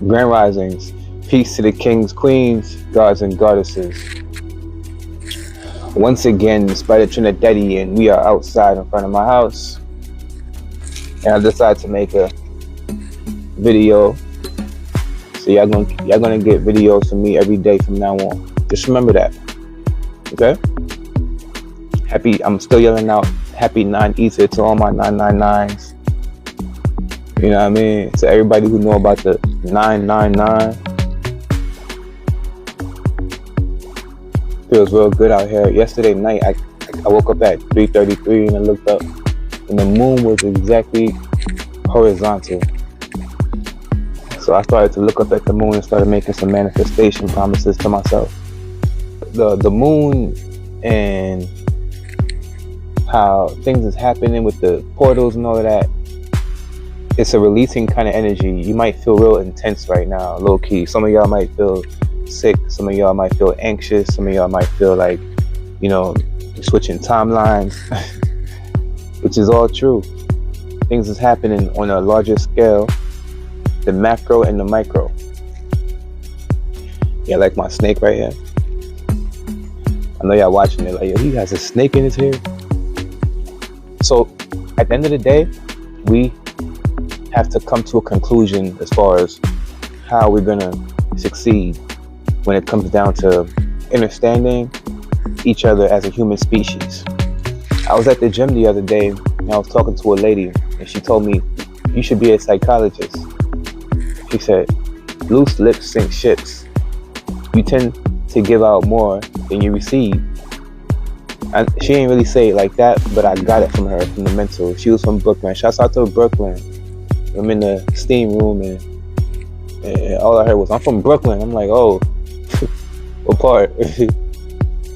Grand Risings, peace to the kings, queens, gods, and goddesses. Once again, SPYDA TRINI, and we are outside in front of my house. And I decided to make a video. So y'all gonna get videos from me every day from now on. Just remember that. Okay? I'm still yelling out happy 9 Easter to all my 999s. You know what I mean? To everybody who know about the 999. Feels real good out here. Yesterday night, I woke up at 3:33 and I looked up, and the moon was exactly horizontal. So I started to look up at the moon and started making some manifestation promises to myself. The moon and how things is happening with the portals and all of that, it's a releasing kind of energy. You might feel real intense right now, low key. Some of y'all might feel sick. Some of y'all might feel anxious. Some of y'all might feel like, you're switching timelines, which is all true. Things is happening on a larger scale, the macro and the micro. Yeah, like my snake right here. I know y'all watching it like, yo, he has a snake in his hair. So at the end of the day, we have to come to a conclusion as far as how we're gonna succeed when it comes down to understanding each other as a human species. I was at the gym the other day and I was talking to a lady and she told me, you should be a psychologist. She said, loose lips sink ships. You tend to give out more than you receive. And she didn't really say it like that, but I got it from her, from the mental. She was from Brooklyn. Shouts out to Brooklyn. I'm in the steam room and all I heard was, I'm from Brooklyn. I'm like, oh, what part?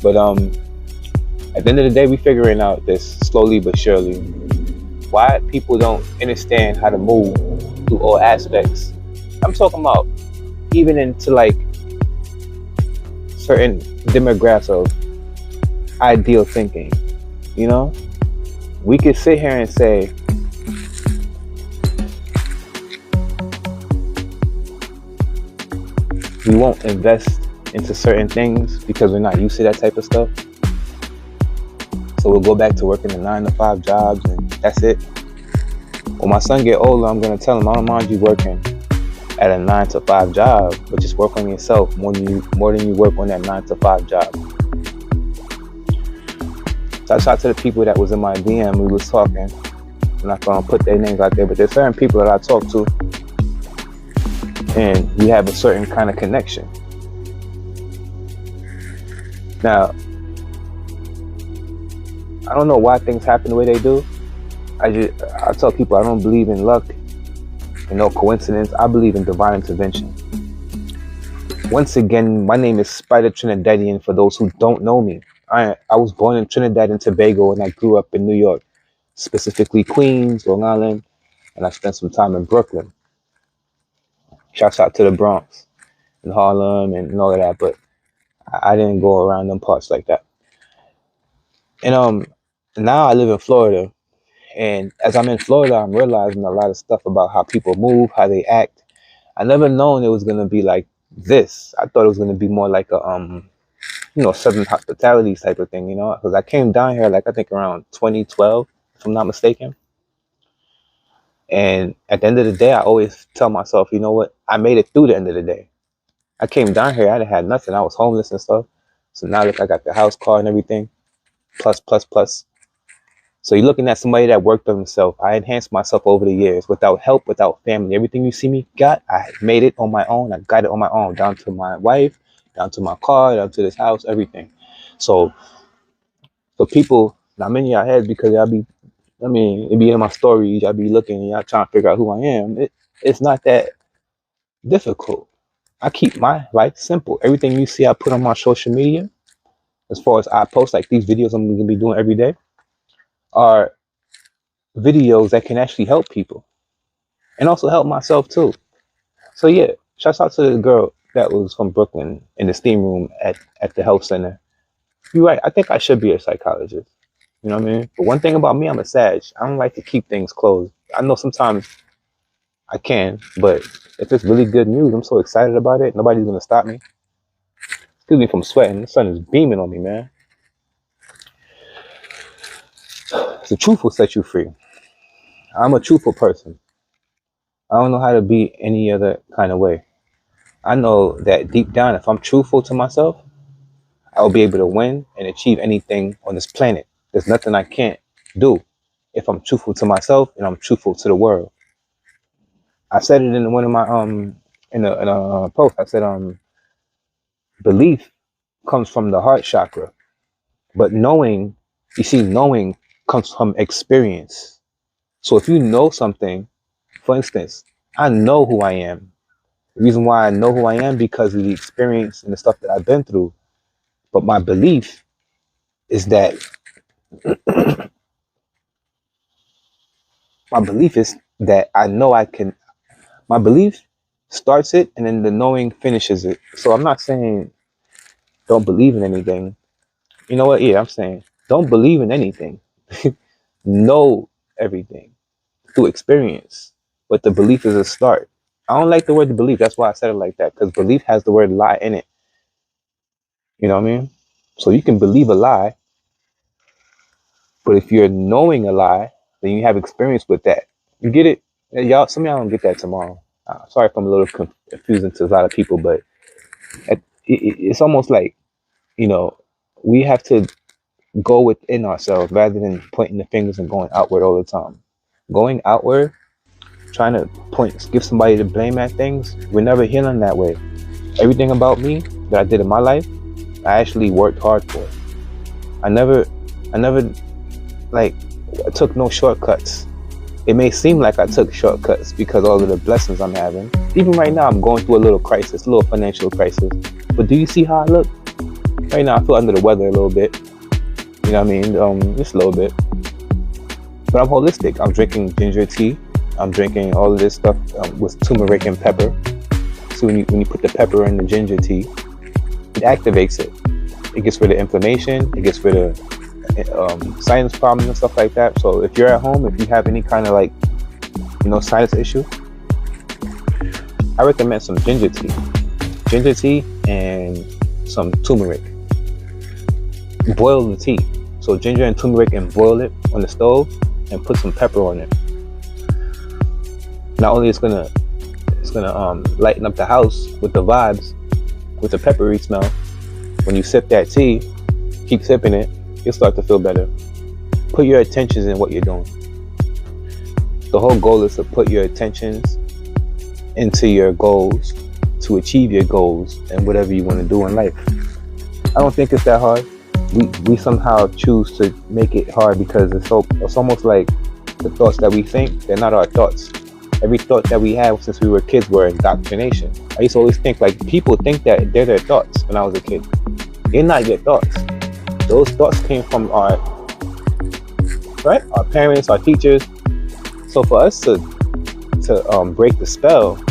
But at the end of the day, we figuring out this slowly but surely. Why people don't understand how to move through all aspects. I'm talking about even into like certain demographics of ideal thinking. We could sit here and say, we won't invest into certain things because we're not used to that type of stuff. So we'll go back to working the 9-to-5 jobs and that's it. When my son get older, I'm gonna tell him, I don't mind you working at a 9-to-5 job, but just work on yourself more than you work on that 9-to-5 job. So I shout to the people that was in my DM. We was talking. I'm not gonna put their names out there, but there's certain people that I talk to, and we have a certain kind of connection. Now, I don't know why things happen the way they do. I tell people I don't believe in luck and no coincidence. I believe in divine intervention. Once again, my name is SPYDA TRINI, and for those who don't know me, I was born in Trinidad and Tobago, and I grew up in New York, specifically Queens, Long Island, and I spent some time in Brooklyn. Shouts out to the Bronx and Harlem and all of that, but I didn't go around them parts like that. And now I live in Florida, and as I'm in Florida, I'm realizing a lot of stuff about how people move, how they act. I never known it was gonna be like this. I thought it was gonna be more like a Southern hospitality type of thing, because I came down here like I think around 2012, if I'm not mistaken. And at the end of the day, I always tell myself, you know what? I made it through the end of the day. I came down here, I didn't have nothing. I was homeless and stuff. So now look, I got the house, car, and everything. Plus. So you're looking at somebody that worked on himself. I enhanced myself over the years without help, without family. Everything you see me got, I made it on my own. I got it on my own, down to my wife, down to my car, down to this house, everything. So for people, I'm in your heads because it be in my stories, y'all be looking and y'all trying to figure out who I am. It's not that difficult. I keep my life simple. Everything you see I put on my social media, as far as I post, like these videos I'm going to be doing every day, are videos that can actually help people and also help myself too. So yeah, shouts out to the girl that was from Brooklyn in the steam room at the health center. You're right. I think I should be a psychologist. You know what I mean? But one thing about me, I'm a Sag. I don't like to keep things closed. I know sometimes I can, but if it's really good news, I'm so excited about it. Nobody's gonna stop me. Excuse me from sweating. The sun is beaming on me, man. The truth will set you free. I'm a truthful person. I don't know how to be any other kind of way. I know that deep down, if I'm truthful to myself, I'll be able to win and achieve anything on this planet. There's nothing I can't do if I'm truthful to myself and I'm truthful to the world. I said it in one of my in a post. I said belief comes from the heart chakra, but knowing, you see, knowing comes from experience. So if you know something, for instance, I know who I am. The reason why I know who I am because of the experience and the stuff that I've been through. But my belief is that I know I can. My belief starts it, and then the knowing finishes it. So I'm not saying don't believe in anything. You know what? Yeah, I'm saying don't believe in anything. Know everything through experience. But the belief is a start. I don't like the word belief. That's why I said it like that, because belief has the word lie in it. You know what I mean? So you can believe a lie, but if you're knowing a lie, then you have experience with that. You get it? Y'all, some of y'all don't get that tomorrow. Sorry if I'm a little confusing to a lot of people, but it's almost like, you know, we have to go within ourselves rather than pointing the fingers and going outward all the time. Going outward, trying to give somebody the blame at things, we're never healing that way. Everything about me that I did in my life, I actually worked hard for. I never like took no shortcuts. It may seem like I took shortcuts because all of the blessings I'm having. Even right now, I'm going through a little crisis, a little financial crisis. But do you see how I look? Right now, I feel under the weather a little bit. You know what I mean? Just a little bit. But I'm holistic. I'm drinking ginger tea. I'm drinking all of this stuff with turmeric and pepper. So when you put the pepper in the ginger tea, it activates it. It gets rid of inflammation. It gets rid of sinus problems and stuff like that. So if you're at home, if you have any kind of sinus issue, I recommend some ginger tea and some turmeric. Boil the tea. So ginger and turmeric, and boil it on the stove and put some pepper on it. Not only it's gonna lighten up the house with the vibes, with the peppery smell. When you sip that tea, keep sipping it, you'll start to feel better. Put your attentions in what you're doing. The whole goal is to put your attentions into your goals, to achieve your goals and whatever you want to do in life. I don't think it's that hard. We somehow choose to make it hard because it's almost like the thoughts that we think, they're not our thoughts. Every thought that we have since we were kids were indoctrination. I used to always think like people think that they're their thoughts when I was a kid. They're not your thoughts. Those thoughts came from our parents, our teachers. So for us to break the spell,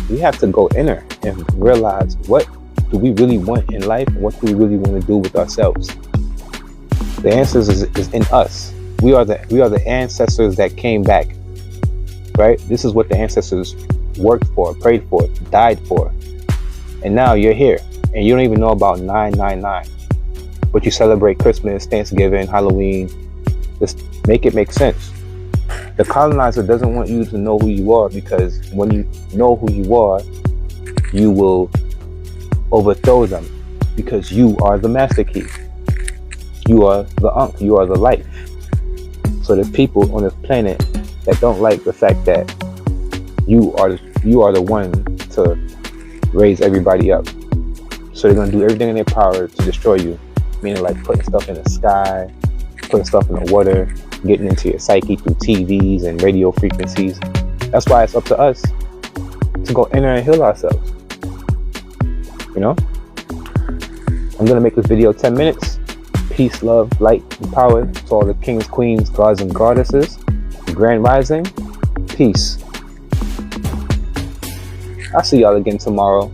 we have to go inner and realize what do we really want in life and what do we really want to do with ourselves. The answers is in us. We are the ancestors that came back. Right? This is what the ancestors worked for, prayed for, died for. And now you're here and you don't even know about 999. But you celebrate Christmas, Thanksgiving, Halloween. Just make it make sense. The colonizer doesn't want you to know who you are, because when you know who you are, you will overthrow them, because you are the master key. You are the Ankh, you are the life. So there's people on this planet that don't like the fact that you are the one to raise everybody up. So they're gonna do everything in their power to destroy you. Meaning like putting stuff in the sky, putting stuff in the water, getting into your psyche through TVs and radio frequencies. That's why it's up to us to go inner and heal ourselves. You know? I'm gonna make this video 10 minutes. Peace, love, light, and power to all the kings, queens, gods, and goddesses. Grand Rising. Peace. I'll see y'all again tomorrow.